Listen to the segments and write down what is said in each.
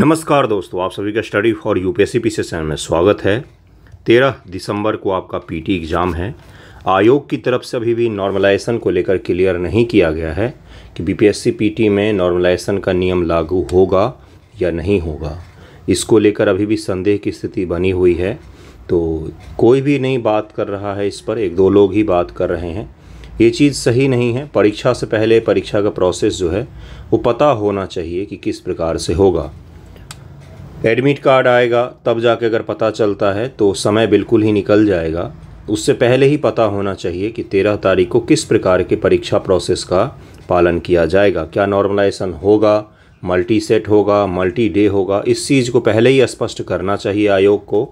नमस्कार दोस्तों, आप सभी का study for UPSC PC channel में स्वागत है। 13 दिसंबर को आपका पीटी एग्ज़ाम है। आयोग की तरफ से अभी भी नॉर्मलाइजेशन को लेकर क्लियर नहीं किया गया है कि बीपीएससी पीटी में नॉर्मलाइजेशन का नियम लागू होगा या नहीं होगा। इसको लेकर अभी भी संदेह की स्थिति बनी हुई है, तो कोई भी नहीं बात कर रहा है इस पर, एक दो लोग ही बात कर रहे हैं। ये चीज़ सही नहीं है। परीक्षा से पहले परीक्षा का प्रोसेस जो है वो पता होना चाहिए कि किस प्रकार से होगा। एडमिट कार्ड आएगा तब जाके अगर पता चलता है तो समय बिल्कुल ही निकल जाएगा। उससे पहले ही पता होना चाहिए कि 13 तारीख को किस प्रकार के परीक्षा प्रोसेस का पालन किया जाएगा। क्या नॉर्मलाइजेशन होगा, मल्टी सेट होगा, मल्टी डे होगा, इस चीज़ को पहले ही स्पष्ट करना चाहिए आयोग को।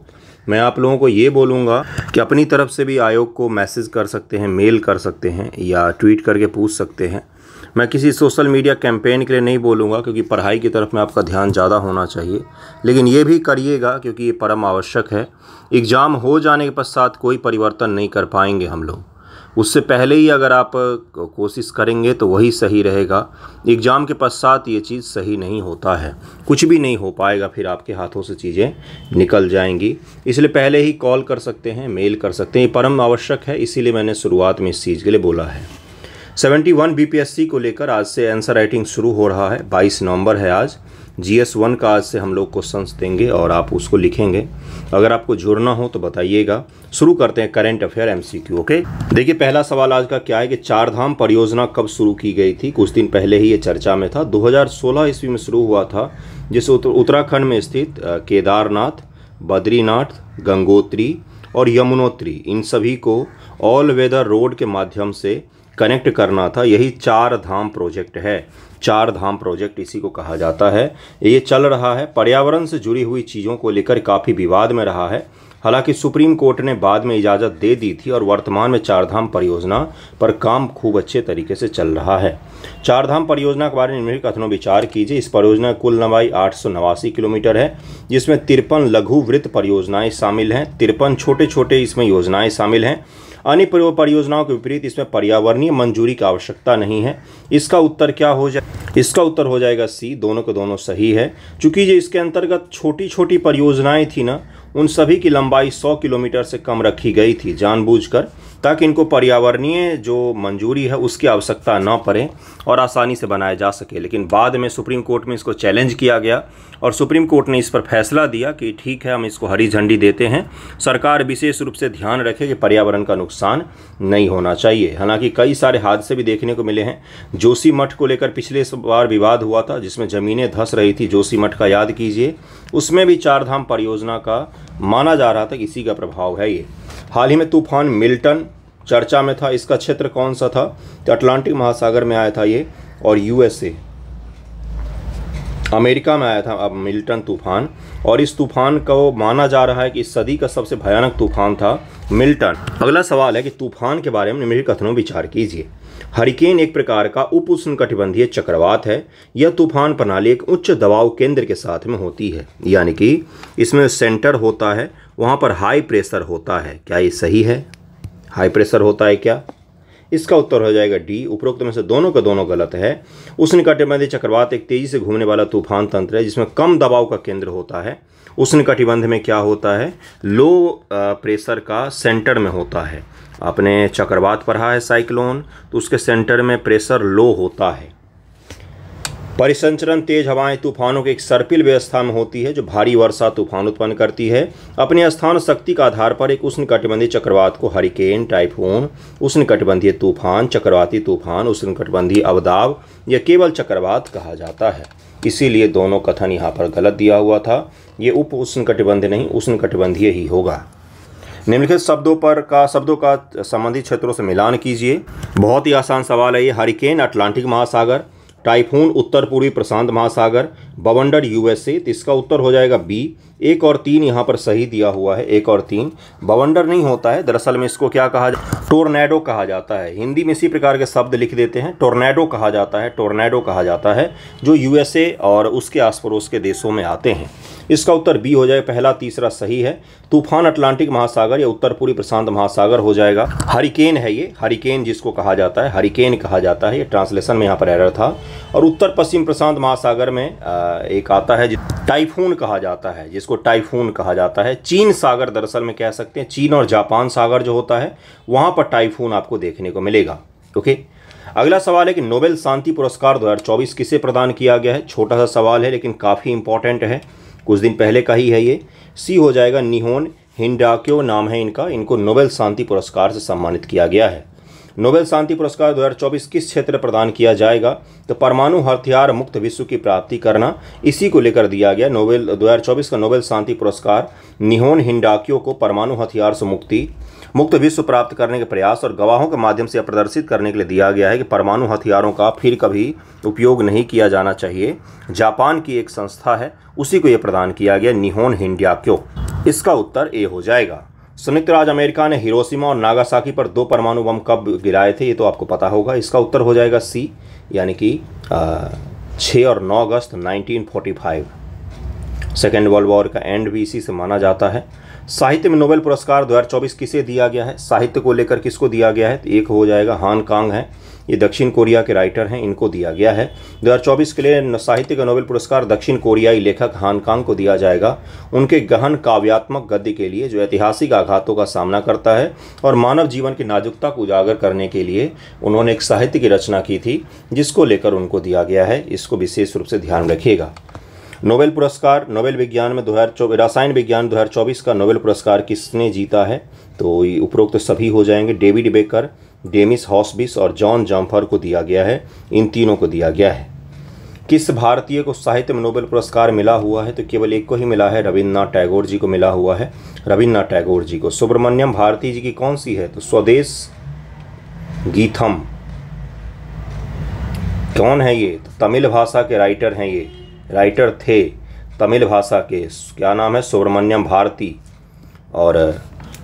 मैं आप लोगों को ये बोलूँगा कि अपनी तरफ से भी आयोग को मैसेज कर सकते हैं, मेल कर सकते हैं या ट्वीट करके पूछ सकते हैं। मैं किसी सोशल मीडिया कैंपेन के लिए नहीं बोलूँगा, क्योंकि पढ़ाई की तरफ में आपका ध्यान ज़्यादा होना चाहिए, लेकिन ये भी करिएगा क्योंकि ये परम आवश्यक है। एग्ज़ाम हो जाने के पश्चात कोई परिवर्तन नहीं कर पाएंगे हम लोग। उससे पहले ही अगर आप कोशिश करेंगे तो वही सही रहेगा। एग्ज़ाम के पश्चात ये चीज़ सही नहीं होता है, कुछ भी नहीं हो पाएगा, फिर आपके हाथों से चीज़ें निकल जाएंगी। इसलिए पहले ही कॉल कर सकते हैं, मेल कर सकते हैं, ये परम आवश्यक है। इसीलिए मैंने शुरुआत में इस चीज़ के लिए बोला है। 71 बीपीएससी को लेकर आज से आंसर राइटिंग शुरू हो रहा है। 22 नवंबर है आज। GS1 का आज से हम लोग क्वेश्चंस देंगे और आप उसको लिखेंगे। अगर आपको जुड़ना हो तो बताइएगा। शुरू करते हैं करंट अफेयर MCQ। ओके, देखिए पहला सवाल आज का क्या है कि चारधाम परियोजना कब शुरू की गई थी। कुछ दिन पहले ही ये चर्चा में था। 2016 ईस्वी में शुरू हुआ था, जिसे उत्तराखंड में स्थित केदारनाथ, बद्रीनाथ, गंगोत्री और यमुनोत्री, इन सभी को ऑल वेदर रोड के माध्यम से कनेक्ट करना था। यही चार धाम प्रोजेक्ट है। चार धाम प्रोजेक्ट इसी को कहा जाता है। ये चल रहा है। पर्यावरण से जुड़ी हुई चीज़ों को लेकर काफ़ी विवाद में रहा है। हालांकि सुप्रीम कोर्ट ने बाद में इजाज़त दे दी थी और वर्तमान में चारधाम परियोजना पर काम खूब अच्छे तरीके से चल रहा है। चारधाम परियोजना के बारे में निम्नलिखित कथनों विचार कीजिए। इस परियोजना की कुल लंबाई 889 किलोमीटर है, जिसमें 53 लघु वृत्त परियोजनाएं शामिल हैं, 53 छोटे छोटे इसमें योजनाएं शामिल हैं। अन्य परियोजनाओं के विपरीत इसमें पर्यावरणीय मंजूरी की आवश्यकता नहीं है। इसका उत्तर क्या हो जाए? इसका उत्तर हो जाएगा C। दोनों के दोनों सही है, क्योंकि जो इसके अंतर्गत छोटी छोटी परियोजनाएं थी ना, उन सभी की लंबाई 100 किलोमीटर से कम रखी गई थी जानबूझकर, ताकि इनको पर्यावरणीय जो मंजूरी है उसकी आवश्यकता न पड़े और आसानी से बनाया जा सके। लेकिन बाद में सुप्रीम कोर्ट में इसको चैलेंज किया गया और सुप्रीम कोर्ट ने इस पर फैसला दिया कि ठीक है, हम इसको हरी झंडी देते हैं। सरकार विशेष रूप से ध्यान रखे कि पर्यावरण का नुकसान नहीं होना चाहिए। हालांकि कई सारे हादसे भी देखने को मिले हैं। जोशीमठ को लेकर पिछले बार विवाद हुआ था, जिसमें ज़मीनें धंस रही थी। जोशीमठ का याद कीजिए, उसमें भी चारधाम परियोजना का माना जा रहा था कि इसी का प्रभाव है ये। हाल ही में तूफान मिल्टन चर्चा में था। इसका क्षेत्र कौन सा था? तो अटलांटिक महासागर में आया था ये, और USA अमेरिका में आया था अब मिल्टन तूफान। और इस तूफान को माना जा रहा है कि इस सदी का सबसे भयानक तूफान था मिल्टन। अगला सवाल है कि तूफान के बारे में निम्नलिखित कथनों विचार कीजिए। हरिकेन एक प्रकार का उप उष्णकटिबंधीय चक्रवात है। यह तूफान प्रणाली एक उच्च दबाव केंद्र के साथ में होती है, यानी कि इसमें सेंटर होता है, वहाँ पर हाई प्रेशर होता है। क्या ये सही है? हाई प्रेशर होता है क्या? इसका उत्तर हो जाएगा D। उपरोक्त में से दोनों का दोनों गलत है। उष्णकटिबंधीय चक्रवात एक तेजी से घूमने वाला तूफान तंत्र है, जिसमें कम दबाव का केंद्र होता है। उष्णकटिबंध में क्या होता है? लो प्रेशर का सेंटर में होता है। आपने चक्रवात पढ़ा है साइक्लोन, तो उसके सेंटर में प्रेशर लो होता है। परिसंचरण तेज हवाएं तूफानों की एक सर्पिल व्यवस्था में होती है, जो भारी वर्षा तूफान उत्पन्न करती है। अपने स्थान शक्ति के आधार पर एक उष्णकटिबंधीय चक्रवात को हरिकेन, टाइफून, उष्णकटिबंधीय तूफान, चक्रवाती तूफान, उष्णकटिबंधीय अवदाब या केवल चक्रवात कहा जाता है। इसीलिए दोनों कथन यहाँ पर गलत दिया हुआ था। ये उप उष्णकटिबंधीय नहीं, उष्णकटिबंधीय ही होगा। निम्नलिखित शब्दों का संबंधित क्षेत्रों से मिलान कीजिए। बहुत ही आसान सवाल है ये। हरिकेन अटलांटिक महासागर, टाइफून उत्तर पूर्वी प्रशांत महासागर, बवंडर USA। तो इसका उत्तर हो जाएगा B। 1 और 3 यहाँ पर सही दिया हुआ है। 1 और 3 बवंडर नहीं होता है। दरअसल में इसको क्या कहा टोर्नेडो कहा जाता है। हिंदी में इसी प्रकार के शब्द लिख देते हैं। टोर्नेडो कहा जाता है, टोर्नेडो कहा जाता है, जो USA और उसके आस पड़ोस के देशों में आते हैं। इसका उत्तर B हो जाए। पहला तीसरा सही है। तूफान अटलांटिक महासागर या उत्तर पूर्वी प्रशांत महासागर हो जाएगा। हरिकेन है ये, हरिकेन जिसको कहा जाता है, हरिकेन कहा जाता है। ये ट्रांसलेशन में यहाँ पर एरर था। और उत्तर पश्चिम प्रशांत महासागर में एक आता है टाइफून कहा जाता है, जिसको टाइफून कहा जाता है। चीन सागर दरअसल में कह सकते हैं, चीन और जापान सागर जो होता है वहाँ पर टाइफून आपको देखने को मिलेगा। ओके, अगला सवाल है कि नोबेल शांति पुरस्कार 2024 किसे प्रदान किया गया है। छोटा सा सवाल है लेकिन काफ़ी इंपॉर्टेंट है, कुछ दिन पहले का ही है ये। सी हो जाएगा, निहोन हिंडाक्यो नाम है इनका, इनको नोबेल शांति पुरस्कार से सम्मानित किया गया है। नोबेल शांति पुरस्कार 2024 किस क्षेत्र में प्रदान किया जाएगा, तो परमाणु हथियार मुक्त विश्व की प्राप्ति करना, इसी को लेकर दिया गया। नोबेल 2024 का नोबेल शांति पुरस्कार निहोन हिंडाक्यो को परमाणु हथियार से मुक्त विश्व प्राप्त करने के प्रयास और गवाहों के माध्यम से प्रदर्शित करने के लिए दिया गया है कि परमाणु हथियारों का फिर कभी उपयोग नहीं किया जाना चाहिए। जापान की एक संस्था है, उसी को यह प्रदान किया गया, निहोन हिंडाक्यो। इसका उत्तर ए हो जाएगा। संयुक्त राज्य अमेरिका ने हिरोशिमा और नागासाकी पर 2 परमाणु बम कब गिराए थे, ये तो आपको पता होगा। इसका उत्तर हो जाएगा सी, यानी कि 6 और 9 अगस्त 1945। सेकेंड वर्ल्ड वॉर का एंड भी इसी से माना जाता है। साहित्य में नोबेल पुरस्कार 2024 किसे दिया गया है, साहित्य को लेकर किसको दिया गया है, तो एक हो जाएगा हान कांग है, ये दक्षिण कोरिया के राइटर हैं, इनको दिया गया है। 2024 के लिए साहित्य का नोबेल पुरस्कार दक्षिण कोरियाई लेखक हान कांग को दिया जाएगा, उनके गहन काव्यात्मक गद्य के लिए, जो ऐतिहासिक आघातों का सामना करता है और मानव जीवन की नाजुकता को उजागर करने के लिए उन्होंने एक साहित्य की रचना की थी, जिसको लेकर उनको दिया गया है। इसको विशेष रूप से ध्यान रखिएगा। नोबेल पुरस्कार नोबेल विज्ञान में रसायन विज्ञान 2024 का नोबेल पुरस्कार किसने जीता है, तो उपरोक्त तो सभी हो जाएंगे। डेविड बेकर, डेमिस हॉसबिस और जॉन जम्फर को दिया गया है, इन तीनों को दिया गया है। किस भारतीय को साहित्य में नोबेल पुरस्कार मिला हुआ है, तो केवल एक को ही मिला है, रविन्द्रनाथ टैगोर जी को मिला हुआ है, रविन्द्रनाथ टैगोर जी को। सुब्रमण्यम भारती जी की कौन सी है, तो स्वदेश गीतम। कौन है ये, तो तमिल भाषा के राइटर हैं, ये राइटर थे तमिल भाषा के, क्या नाम है, सुब्रमण्यम भारती। और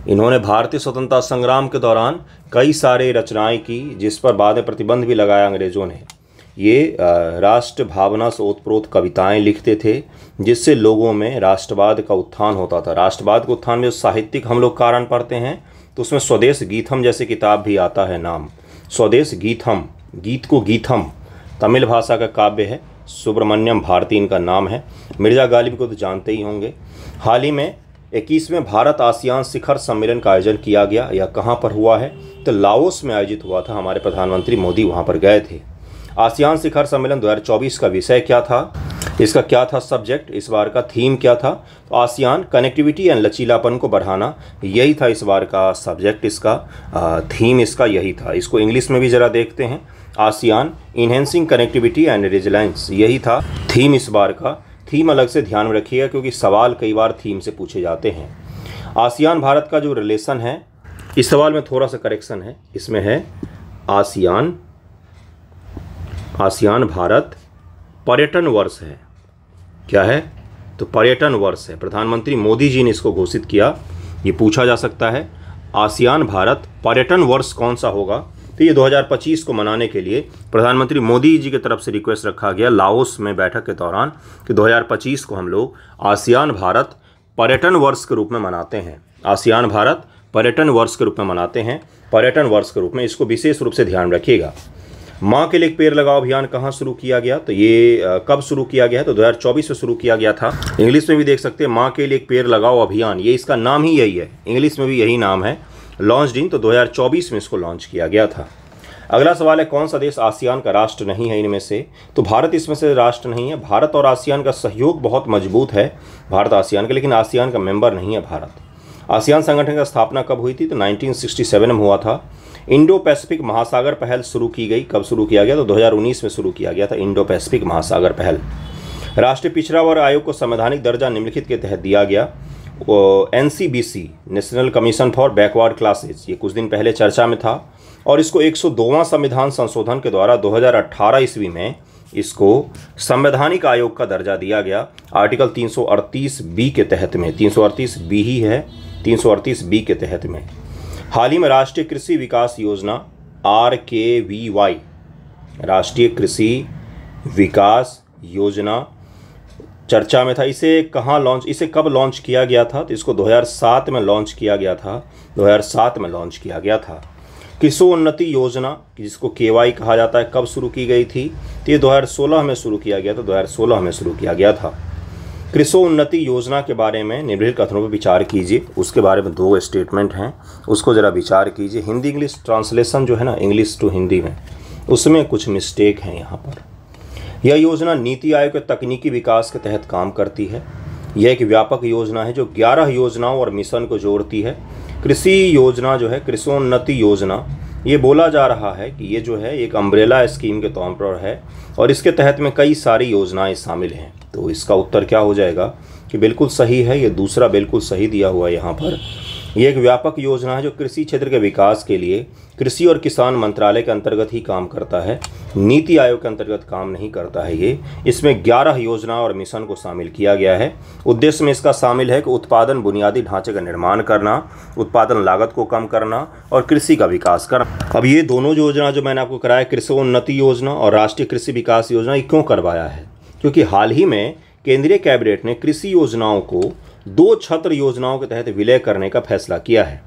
इन्होंने भारतीय स्वतंत्रता संग्राम के दौरान कई सारे रचनाएं की, जिस पर बाद में प्रतिबंध भी लगाया अंग्रेज़ों ने। ये राष्ट्र भावना से ओतप्रोत कविताएं लिखते थे, जिससे लोगों में राष्ट्रवाद का उत्थान होता था। राष्ट्रवाद के उत्थान में साहित्यिक हम लोग कारण पढ़ते हैं, तो उसमें स्वदेश गीतम जैसे किताब भी आता है नाम, स्वदेश गीतम, गीत को गीतम, तमिल भाषा का काव्य है। सुब्रमण्यम भारती इनका नाम है। मिर्ज़ा गालिब को तो जानते ही होंगे। हाल ही में 21वें भारत आसियान शिखर सम्मेलन का आयोजन किया गया, यह कहाँ पर हुआ है, तो लाओस में आयोजित हुआ था। हमारे प्रधानमंत्री मोदी वहाँ पर गए थे। आसियान शिखर सम्मेलन 2024 का विषय क्या था, इसका क्या था सब्जेक्ट, इस बार का थीम क्या था, तो आसियान कनेक्टिविटी एंड लचीलापन को बढ़ाना, यही था इस बार का सब्जेक्ट, इसका थीम इसका यही था। इसको इंग्लिश में भी ज़रा देखते हैं, ASEAN enhancing connectivity and resilience, यही था थीम इस बार का। थीम अलग से ध्यान में रखिएगा, क्योंकि सवाल कई बार थीम से पूछे जाते हैं। आसियान भारत का जो रिलेशन है, इस सवाल में थोड़ा सा करेक्शन है, इसमें है आसियान भारत पर्यटन वर्ष है। क्या है, तो पर्यटन वर्ष है। प्रधानमंत्री मोदी जी ने इसको घोषित किया। ये पूछा जा सकता है आसियान भारत पर्यटन वर्ष कौन सा होगा, तो ये 2025 को मनाने के लिए प्रधानमंत्री मोदी जी की तरफ से रिक्वेस्ट रखा गया लाओस में बैठक के दौरान कि 2025 को हम लोग आसियान भारत पर्यटन वर्ष के रूप में मनाते हैं। आसियान भारत पर्यटन वर्ष के रूप में मनाते हैं, पर्यटन वर्ष के रूप में, इसको विशेष रूप से ध्यान रखिएगा। माँ के लिए एक पेड़ लगाओ अभियान कहाँ शुरू किया गया, तो ये कब शुरू किया गया है, तो 2024 में शुरू किया गया था। इंग्लिश में भी देख सकते हैं, माँ के लिए एक पेड़ लगाओ अभियान, ये इसका नाम ही यही है, इंग्लिश में भी यही नाम है, लॉन्च्ड इन, तो 2024 में इसको लॉन्च किया गया था। अगला सवाल है, कौन सा देश आसियान का राष्ट्र नहीं है इनमें से, तो भारत इसमें से राष्ट्र नहीं है। भारत और आसियान का सहयोग बहुत मजबूत है, भारत आसियान का, लेकिन आसियान का मेंबर नहीं है भारत। आसियान संगठन की स्थापना कब हुई थी, तो 1967 में हुआ था। इंडो पैसिफिक महासागर पहल शुरू की गई, कब शुरू किया गया, तो 2019 में शुरू किया गया था इंडो पैसिफिक महासागर पहल। राष्ट्रीय पिछड़ा वर्ग आयोग को संवैधानिक दर्जा निम्नलिखित के तहत दिया गया, NCBC national commission for backward classes, ये कुछ दिन पहले चर्चा में था, और इसको 102वां संविधान संशोधन के द्वारा 2018 ईस्वी में इसको संवैधानिक आयोग का दर्जा दिया गया, आर्टिकल 338B के तहत में, 338B ही है, 338B के तहत में। हाल ही में राष्ट्रीय कृषि विकास योजना RKVY, राष्ट्रीय कृषि विकास योजना चर्चा में था। इसे कब लॉन्च किया गया था, तो इसको 2007 में लॉन्च किया गया था, 2007 में लॉन्च किया गया था। कृषोन्नति योजना जिसको केवाई कहा जाता है कब शुरू की गई थी? तो ये 2016 में शुरू किया गया था, 2016 में शुरू किया गया था। कृषोन्नति योजना के बारे में निम्नलिखित कथनों पर विचार कीजिए। उसके बारे में 2 स्टेटमेंट हैं, उसको ज़रा विचार कीजिए। हिंदी इंग्लिश ट्रांसलेशन जो है ना, इंग्लिश टू हिंदी में, उसमें कुछ मिस्टेक हैं यहाँ पर। यह योजना नीति आयोग के तकनीकी विकास के तहत काम करती है। यह एक व्यापक योजना है जो 11 योजनाओं और मिशन को जोड़ती है। कृषि योजना जो है, कृषोन्नति योजना, ये बोला जा रहा है कि ये जो है एक अम्ब्रेला स्कीम के तौर पर है और इसके तहत में कई सारी योजनाएं शामिल हैं। तो इसका उत्तर क्या हो जाएगा कि बिल्कुल सही है, ये दूसरा बिल्कुल सही दिया हुआ है यहाँ पर। ये एक व्यापक योजना है जो कृषि क्षेत्र के विकास के लिए कृषि और किसान मंत्रालय के अंतर्गत ही काम करता है, नीति आयोग के अंतर्गत काम नहीं करता है ये। इसमें 11 योजना और मिशन को शामिल किया गया है। उद्देश्य में इसका शामिल है कि उत्पादन बुनियादी ढांचे का निर्माण करना, उत्पादन लागत को कम करना और कृषि का विकास करना। अब ये दोनों योजना जो मैंने आपको कराया, कृषोन्नति योजना और राष्ट्रीय कृषि विकास योजना, ये क्यों करवाया है? क्योंकि हाल ही में केंद्रीय कैबिनेट ने कृषि योजनाओं को 2 छत्र योजनाओं के तहत विलय करने का फैसला किया है।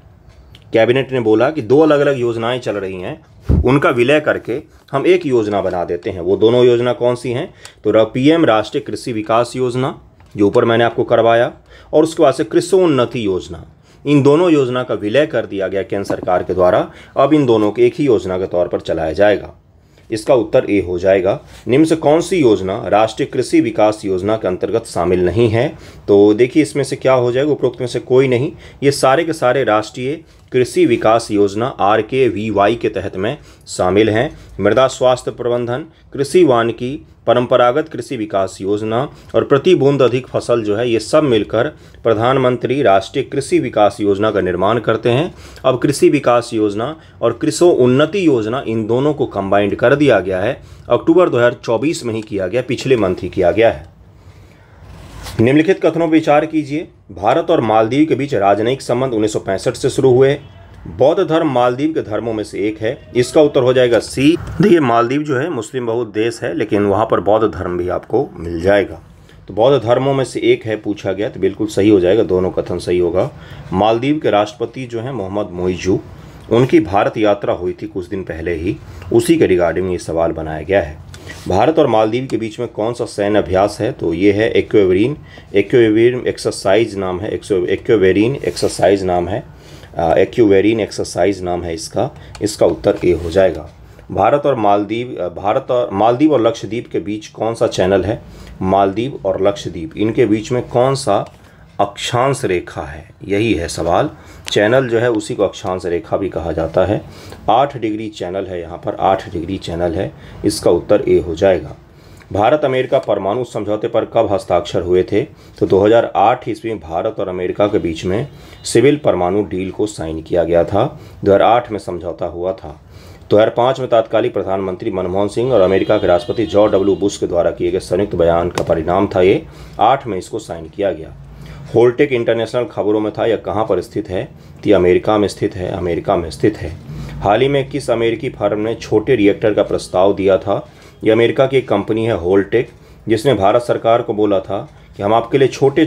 कैबिनेट ने बोला कि 2 अलग अलग योजनाएं चल रही हैं, उनका विलय करके हम एक योजना बना देते हैं। वो दोनों योजना कौन सी हैं? तो पीएम राष्ट्रीय कृषि विकास योजना जो ऊपर मैंने आपको करवाया, और उसके बाद से कृषोन्नति योजना। इन दोनों योजना का विलय कर दिया गया केंद्र सरकार के द्वारा। अब इन दोनों को एक ही योजना के तौर पर चलाया जाएगा। इसका उत्तर ए हो जाएगा। निम्न से कौन सी योजना राष्ट्रीय कृषि विकास योजना के अंतर्गत शामिल नहीं है? तो देखिए इसमें से क्या हो जाएगा, उपरोक्त में से कोई नहीं। ये सारे के सारे राष्ट्रीय कृषि विकास योजना RKVY के तहत में शामिल हैं। मृदा स्वास्थ्य प्रबंधन, कृषि वानिकी, परंपरागत कृषि विकास योजना और प्रति बूंद अधिक फसल जो है, ये सब मिलकर प्रधानमंत्री राष्ट्रीय कृषि विकास योजना का निर्माण करते हैं। अब कृषि विकास योजना और कृषोन्नति योजना, इन दोनों को कंबाइंड कर दिया गया है। अक्टूबर 2024 में ही किया गया, पिछले मंथ ही किया गया है। निम्नलिखित कथनों पर विचार कीजिए। भारत और मालदीव के बीच राजनयिक संबंध 1965 से शुरू हुए। बौद्ध धर्म मालदीव के धर्मों में से एक है। इसका उत्तर हो जाएगा सी। देखिए मालदीव जो है मुस्लिम बहुल देश है, लेकिन वहाँ पर बौद्ध धर्म भी आपको मिल जाएगा। तो बौद्ध धर्मों में से एक है पूछा गया, तो बिल्कुल सही हो जाएगा, दोनों कथन सही होगा। मालदीव के राष्ट्रपति जो हैं मोहम्मद मोइजू, उनकी भारत यात्रा हुई थी कुछ दिन पहले ही, उसी के रिगार्डिंग ये सवाल बनाया गया है। भारत और मालदीव के बीच में कौन सा सैन्य अभ्यास है? तो ये है एक्वेरीन एक्सरसाइज नाम है, एक्वेरीन एक्सरसाइज नाम है, एक्वेरीन एक्सरसाइज नाम है इसका। इसका उत्तर ए हो जाएगा। भारत और मालदीव और लक्षद्वीप के बीच कौन सा चैनल है? मालदीव और लक्षद्वीप, इनके बीच में कौन सा अक्षांश रेखा है? यही है सवाल। चैनल जो है उसी को अक्षांश रेखा भी कहा जाता है। 8 डिग्री चैनल है, यहाँ पर 8 डिग्री चैनल है। इसका उत्तर ए हो जाएगा। भारत अमेरिका परमाणु समझौते पर कब हस्ताक्षर हुए थे? तो 2008 ईस्वी में भारत और अमेरिका के बीच में सिविल परमाणु डील को साइन किया गया था। 2008 में समझौता हुआ था। 2005 में तत्कालीन प्रधानमंत्री मनमोहन सिंह और अमेरिका के राष्ट्रपति जॉर्ज डब्ल्यू बुश के द्वारा किए गए संयुक्त बयान का परिणाम था ये। 8 में इसको साइन किया गया। होल्टेक इंटरनेशनल खबरों में था, यह कहाँ पर स्थित है? तो अमेरिका में स्थित है, अमेरिका में स्थित है। हाल ही में किस अमेरिकी फर्म ने छोटे रिएक्टर का प्रस्ताव दिया था? यह अमेरिका की एक कंपनी है होल्टेक, जिसने भारत सरकार को बोला था कि हम आपके लिए छोटे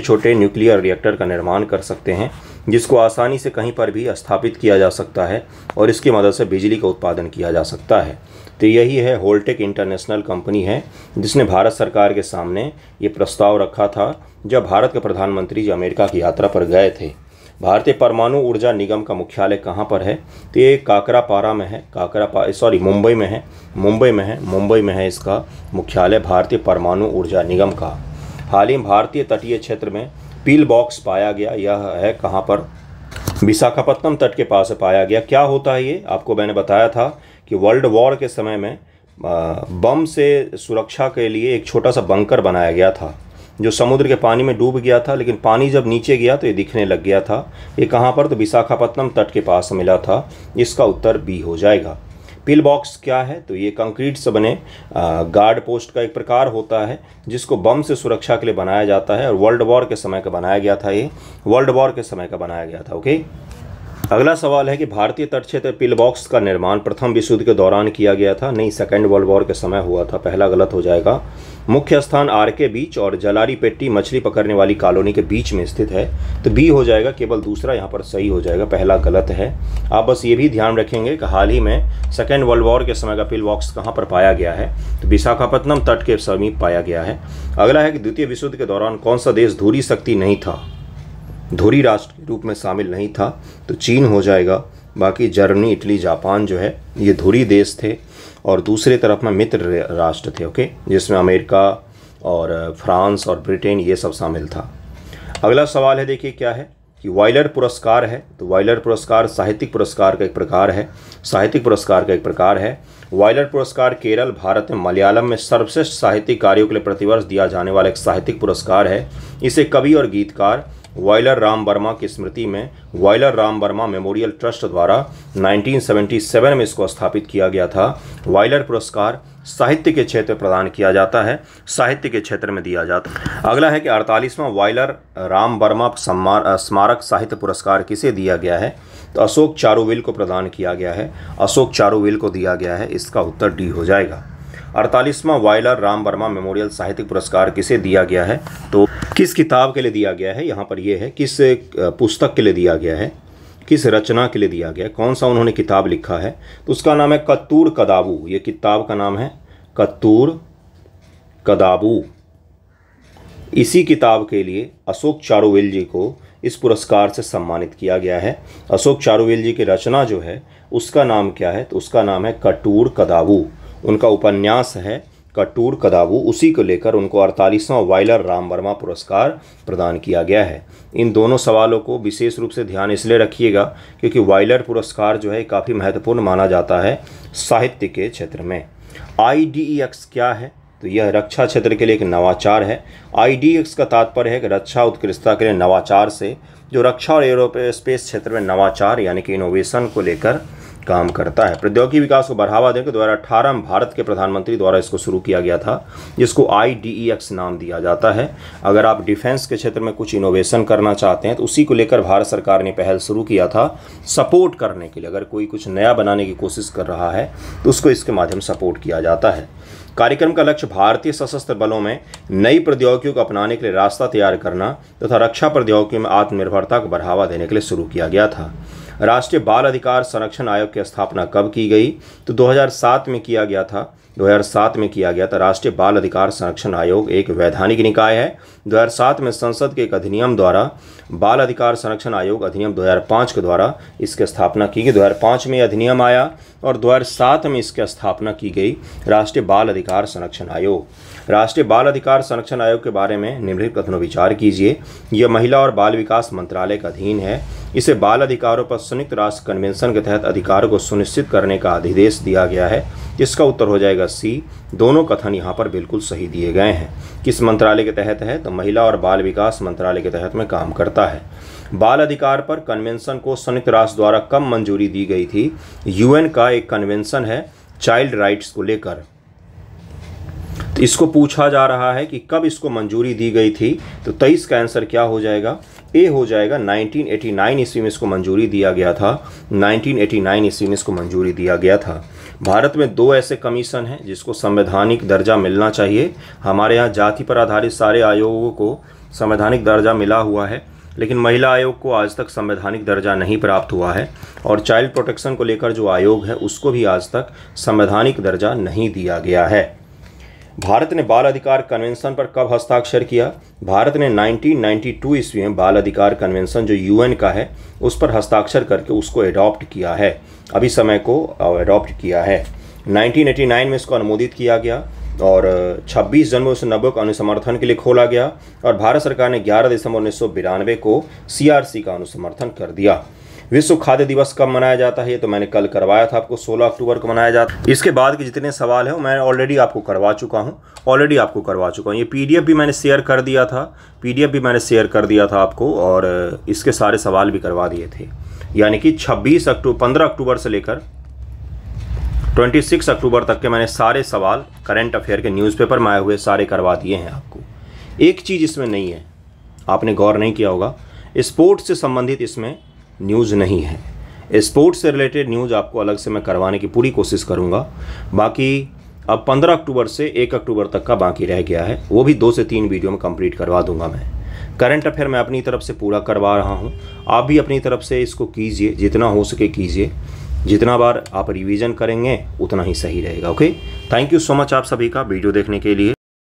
छोटे न्यूक्लियर रिएक्टर का निर्माण कर सकते हैं, जिसको आसानी से कहीं पर भी स्थापित किया जा सकता है और इसकी मदद से बिजली का उत्पादन किया जा सकता है। तो यही है होल्टेक इंटरनेशनल कंपनी है, जिसने भारत सरकार के सामने ये प्रस्ताव रखा था जब भारत के प्रधानमंत्री जो अमेरिका की यात्रा पर गए थे। भारतीय परमाणु ऊर्जा निगम का मुख्यालय कहाँ पर है? तो ये काकरापारा में है, मुंबई में है, मुंबई में है इसका मुख्यालय भारतीय परमाणु ऊर्जा निगम का। हाल ही में भारतीय तटीय क्षेत्र में पील बॉक्स पाया गया, यह है कहाँ पर? विशाखापत्तनम तट के पास पाया गया। क्या होता है ये? आपको मैंने बताया था कि वर्ल्ड वॉर के समय में बम से सुरक्षा के लिए एक छोटा सा बंकर बनाया गया था, जो समुद्र के पानी में डूब गया था, लेकिन पानी जब नीचे गया तो ये दिखने लग गया था। ये कहाँ पर? तो विशाखापत्तनम तट के पास मिला था। इसका उत्तर बी हो जाएगा। पिल बॉक्स क्या है? तो ये कंक्रीट से बने गार्ड पोस्ट का एक प्रकार होता है, जिसको बम से सुरक्षा के लिए बनाया जाता है और वर्ल्ड वॉर के समय का बनाया गया था। ये वर्ल्ड वॉर के समय का बनाया गया था। ओके। अगला सवाल है कि भारतीय तट क्षेत्र पिल बॉक्स का निर्माण प्रथम विश्व युद्ध के दौरान किया गया था? नहीं, सेकेंड वर्ल्ड वॉर के समय हुआ था। पहला गलत हो जाएगा। मुख्य स्थान आर के बीच और जलारीपेट्टी मछली पकड़ने वाली कॉलोनी के बीच में स्थित है, तो बी हो जाएगा। केवल दूसरा यहाँ पर सही हो जाएगा, पहला गलत है। आप बस ये भी ध्यान रखेंगे कि हाल ही में सेकेंड वर्ल्ड वॉर के समय का पिल बॉक्स कहाँ पर पाया गया है, तो विशाखापत्तनम तट के समीप पाया गया है। अगला है कि द्वितीय विश्व युद्ध के दौरान कौन सा देश धुरी शक्ति नहीं था, धुरी राष्ट्र के रूप में शामिल नहीं था? तो चीन हो जाएगा। बाकी जर्मनी, इटली, जापान जो है ये धुरी देश थे और दूसरे तरफ में मित्र राष्ट्र थे, ओके, जिसमें अमेरिका और फ्रांस और ब्रिटेन ये सब शामिल था। अगला सवाल है, देखिए क्या है कि वाइलर पुरस्कार है, तो वाइलर पुरस्कार साहित्यिक पुरस्कार का एक प्रकार है। साहित्यिक पुरस्कार का एक प्रकार है। वाइलर पुरस्कार केरल, भारत में मलयालम में सर्वश्रेष्ठ साहित्यिक कार्यों के लिए प्रतिवर्ष दिया जाने वाला एक साहित्यिक पुरस्कार है। इसे कवि और गीतकार वाइलर राम वर्मा की स्मृति में वाइलर राम वर्मा मेमोरियल ट्रस्ट द्वारा 1977 में इसको स्थापित किया गया था। वाइलर पुरस्कार साहित्य के क्षेत्र में प्रदान किया जाता है, साहित्य के क्षेत्र में दिया जाता है। अगला है कि 48वां वाइलर राम वर्मा स्मारक साहित्य पुरस्कार किसे दिया गया है? तो अशोक चारुविल को प्रदान किया गया है, अशोक चारुविल को दिया गया है। इसका उत्तर डी हो जाएगा। 48वां वाइलर राम वर्मा मेमोरियल साहित्यिक पुरस्कार किसे दिया गया है? तो किस किताब के लिए दिया गया है? यहाँ पर यह है किस पुस्तक के लिए दिया गया है, किस रचना के लिए दिया गया है, कौन सा उन्होंने किताब लिखा है? तो उसका नाम है कत्तूर कदाबू। ये किताब का नाम है कत्तूर कदाबू। इसी किताब के लिए अशोक चारुविल जी को इस पुरस्कार से सम्मानित किया गया है। अशोक चारुविल जी की रचना जो है उसका नाम क्या है? तो उसका नाम है कत्तूर कदाबू। उनका उपन्यास है कत्तूर कदाबू, उसी को लेकर उनको 48वां वाइलर राम वर्मा पुरस्कार प्रदान किया गया है। इन दोनों सवालों को विशेष रूप से ध्यान इसलिए रखिएगा क्योंकि वाइलर पुरस्कार जो है काफ़ी महत्वपूर्ण माना जाता है साहित्य के क्षेत्र में। IDEX क्या है? तो यह रक्षा क्षेत्र के लिए एक नवाचार है। IDEX का तात्पर्य है कि रक्षा उत्कृष्टता के लिए नवाचार से, जो रक्षा और एरोस्पेस क्षेत्र में नवाचार यानी कि इनोवेशन को लेकर काम करता है। प्रौद्योगिकी विकास को बढ़ावा देने के 2018 में भारत के प्रधानमंत्री द्वारा इसको शुरू किया गया था, जिसको IDEX नाम दिया जाता है। अगर आप डिफेंस के क्षेत्र में कुछ इनोवेशन करना चाहते हैं तो उसी को लेकर भारत सरकार ने पहल शुरू किया था सपोर्ट करने के लिए। अगर कोई कुछ नया बनाने की कोशिश कर रहा है तो उसको इसके माध्यम से सपोर्ट किया जाता है। कार्यक्रम का लक्ष्य भारतीय सशस्त्र बलों में नई प्रौद्योगिकियों को अपनाने के लिए रास्ता तैयार करना तथा रक्षा प्रौद्योगिकी में आत्मनिर्भरता को बढ़ावा देने के लिए शुरू किया गया था। राष्ट्रीय बाल अधिकार संरक्षण आयोग की स्थापना कब की गई? तो 2007 में किया गया था। 2007 में किया गया था। राष्ट्रीय बाल अधिकार संरक्षण आयोग एक वैधानिक निकाय है। 2007 में संसद के एक अधिनियम द्वारा बाल अधिकार संरक्षण आयोग अधिनियम 2005 के द्वारा इसकी स्थापना की गई। 2005 में अधिनियम आया और 2007 में इसकी स्थापना की गई राष्ट्रीय बाल अधिकार संरक्षण आयोग। राष्ट्रीय बाल अधिकार संरक्षण आयोग के बारे में निम्नलिखित कथनों विचार कीजिए। यह महिला और बाल विकास मंत्रालय का अधीन है। इसे बाल अधिकारों पर संयुक्त राष्ट्र कन्वेंशन के तहत अधिकारों को सुनिश्चित करने का अधिदेश दिया गया है। इसका उत्तर हो जाएगा सी। दोनों कथन यहाँ पर बिल्कुल सही दिए गए हैं। किस मंत्रालय के तहत है? तो महिला और बाल विकास मंत्रालय के तहत में काम करता है। बाल अधिकार पर कन्वेंशन को संयुक्त राष्ट्र द्वारा कब मंजूरी दी गई थी? UN का एक कन्वेंशन है चाइल्ड राइट्स को लेकर। तो इसको पूछा जा रहा है कि कब इसको मंजूरी दी गई थी, तो 23 का आंसर क्या हो जाएगा? ए हो जाएगा। 1989 ईस्वी में इसको मंजूरी दिया गया था। 1989 ईस्वी में इसको मंजूरी दिया गया था। भारत में 2 ऐसे कमीशन हैं जिसको संवैधानिक दर्जा मिलना चाहिए। हमारे यहाँ जाति पर आधारित सारे आयोगों को संवैधानिक दर्जा मिला हुआ है, लेकिन महिला आयोग को आज तक संवैधानिक दर्जा नहीं प्राप्त हुआ है और चाइल्ड प्रोटेक्शन को लेकर जो आयोग है उसको भी आज तक संवैधानिक दर्जा नहीं दिया गया है। भारत ने बाल अधिकार कन्वेंशन पर कब हस्ताक्षर किया? भारत ने 1992 ईस्वी में बाल अधिकार कन्वेंशन जो UN का है उस पर हस्ताक्षर करके उसको एडॉप्ट किया है, अभी समय को एडॉप्ट किया है। 1989 में इसको अनुमोदित किया गया और 26 जनवरी 1990 को अनुसमर्थन के लिए खोला गया और भारत सरकार ने 11 दिसंबर 1992 को CRC का अनुसमर्थन कर दिया। विश्व खाद्य दिवस कब मनाया जाता है? ये तो मैंने कल करवाया था आपको, 16 अक्टूबर को मनाया जाता है। इसके बाद के जितने सवाल हैं मैं ऑलरेडी आपको करवा चुका हूँ। ये PDF भी मैंने शेयर कर दिया था, आपको, और इसके सारे सवाल भी करवा दिए थे। यानी कि 15 अक्टूबर से लेकर 26 अक्टूबर तक के मैंने सारे सवाल करंट अफेयर के न्यूज़पेपर में आए हुए सारे करवा दिए हैं आपको। एक चीज़ इसमें नहीं है, आपने गौर नहीं किया होगा, स्पोर्ट्स से संबंधित इसमें न्यूज़ नहीं है। स्पोर्ट्स से रिलेटेड न्यूज़ आपको अलग से मैं करवाने की पूरी कोशिश करूँगा। बाकी अब 15 अक्टूबर से 1 अक्टूबर तक का बाकी रह गया है, वो भी 2 से 3 वीडियो में कंप्लीट करवा दूंगा मैं। करंट अफेयर मैं अपनी तरफ से पूरा करवा रहा हूँ, आप भी अपनी तरफ से इसको कीजिए, जितना हो सके कीजिए। जितना बार आप रिवीजन करेंगे उतना ही सही रहेगा। Okay, thank you so much आप सभी का वीडियो देखने के लिए।